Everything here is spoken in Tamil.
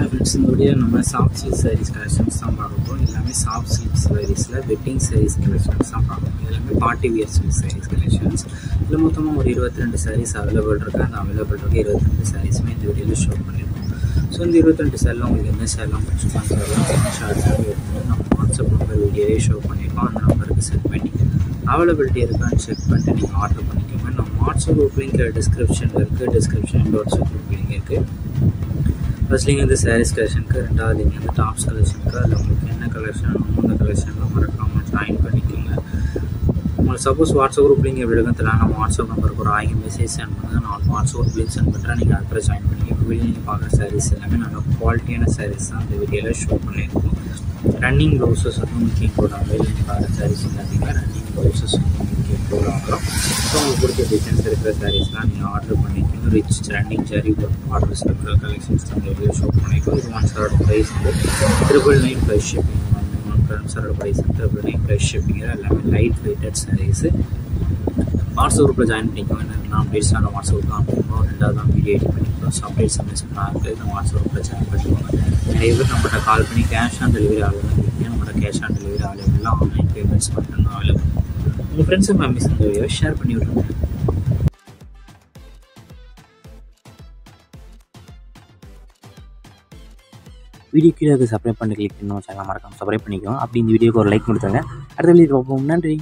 Hi friends, இந்த வீடியோ நம்ம சாஃப்ட் சில்க் sarees collections தான் பார்க்க போகிறோம். எல்லாமே சாஃப்ட் சில்க் sareesல வெட்டிங் sarees collections தான் பார்க்க போகிறோம். எல்லாமே party wear silk sarees collections. இதில் மொத்தமாக ஒரு 22 sarees அவைலபிள் இருக்குது. அந்த அவைலபிள் இருக்க 22 sareesமே இந்த வீடியோவில் ஷோ பண்ணியிருக்கோம். ஸோ இந்த 22 சேரில் உங்களுக்கு என்ன சேரலாம் பிடிச்சிருக்கான்னு சொல்லலாம் ஷார்ட்ஸாக எடுத்து நம்ம வாட்ஸ்அப் நம்பர் வீடியோவே ஷோ பண்ணியிருக்கோம். அந்த நம்பருக்கு சென்ட் பண்ணி அவைலபிலிட்டி இருக்கான்னு செக் பண்ணிட்டு நீங்கள் ஆர்டர் பண்ணிக்கோங்க. நம்ம வாட்ஸ்அப் குரூப் லிங்க் டிஸ்கிரிப்ஷனில் இருக்குது. டிஸ்கிரிப்ஷன் வாட்ஸ்அப் குரூப் லிங்க் இருக்குது. ஃபர்ஸ்ட் லிங்க் வந்து சாரீஸ் கலெக்ஷனுக்கு, ரெண்டாவது லிங்க் வந்து டாப்ஸ் கலெக்ஷனுக்கு. அதில் உங்களுக்கு என்ன கலெக்ஷன் அந்த கலெக்ஷனில் மறக்காமல் ஜாயின் பண்ணிக்கோங்க. உங்களுக்கு சப்போஸ் வாட்ஸ்அப் குரூப் லிங்க் எப்படி இருக்குன்னு தெரியல, நம்ம வாட்ஸ்அப் நம்பருக்கு ஒரு 1000 மெசேஜ் சென்ட் பண்ணுங்கள். நான் வாட்ஸ்அப் குரூப் லிங்க் சென்ட் பண்ணுறேன். நீங்கள் அதில் ஜாயின் பண்ணி இப்போ வீடியோ நீங்கள் பார்க்குற சாரீஸ் எல்லாமே நல்ல குவாலிட்டியான சாரீஸ் தான் இந்த வீடியோவில் ஷோ பண்ணியிருக்கோம். ரன்னிங் ப்ளவுசஸ் வந்து உங்களுக்கு போடுறாங்க. நீங்கள் பார்க்குற சாரீஸ் எல்லாத்தையுமே ரன்னிங் ப்ளவுசஸ் வந்து உங்களுக்கு போடுறாங்க. ஸோ உங்களுக்கு பிடிச்ச டிசைன்ஸ் இருக்கிற சாரீஸ்லாம் நீங்கள் ஆர்டர் பண்ணிக்கணும். ரிச் ரன்னிங் ஜரி ஆர்டர்ஸ் இருக்கிற கலெக்ஷன்ஸ் தான் வீடியோ ஷோ பண்ணிக்கணும். இது ஒன் சாரோட ப்ரைஸ் வந்து 999 ப்ரைஸ் ஷிப்பிங். ஒன் சாரோட ப்ரைஸ் வந்து 999 ப்ரைஸ் ஷிப்பிங். எல்லாமே லைட் வெயிட்டட் சாரீஸு. வாட்ஸ்அப் குரூப்பில் ஜாயின் பண்ணிக்கோங்க. நான் அப்டேட்ஸ் நான் வாட்ஸ்அப் குரூப் தான் போகணும். ரெண்டாவது தான் வீடியோ எடிட் பண்ணிக்கிறோம். ஸோ அப்டேட்ஸ் மிஸ் பண்ணாது நம்ம வாட்ஸ்அப் குரூப்பில் ஜாயின் பண்ணிக்கோங்க. நிறைய பேர் நம்மகிட்ட கால் பண்ணி கேஷ் ஆன் டெலிவரி அவைலபிள் இருக்குது. நம்மகிட்ட cash on delivery available, online payments மட்டும்தான் அவைலபிள். உங்கள் ஃப்ரெண்ட்ஸ் அண்ட் ஃபேமிலிஸ் இந்த வீடியோவை ஷேர் பண்ணி விட்ருங்க. வீடியோ கீழே சப்ஸ்கிரைப் பண்ணி கிளிக் பண்ணி சேனல் மறக்காம சப்ஸ்கிரைப் பண்ணிக்கோங்க. அப்படி இந்த வீடியோக்கு ஒரு லைக் கொடுத்துருங்க. அடுத்த வீடியோ பார்ப்போம். நன்றி.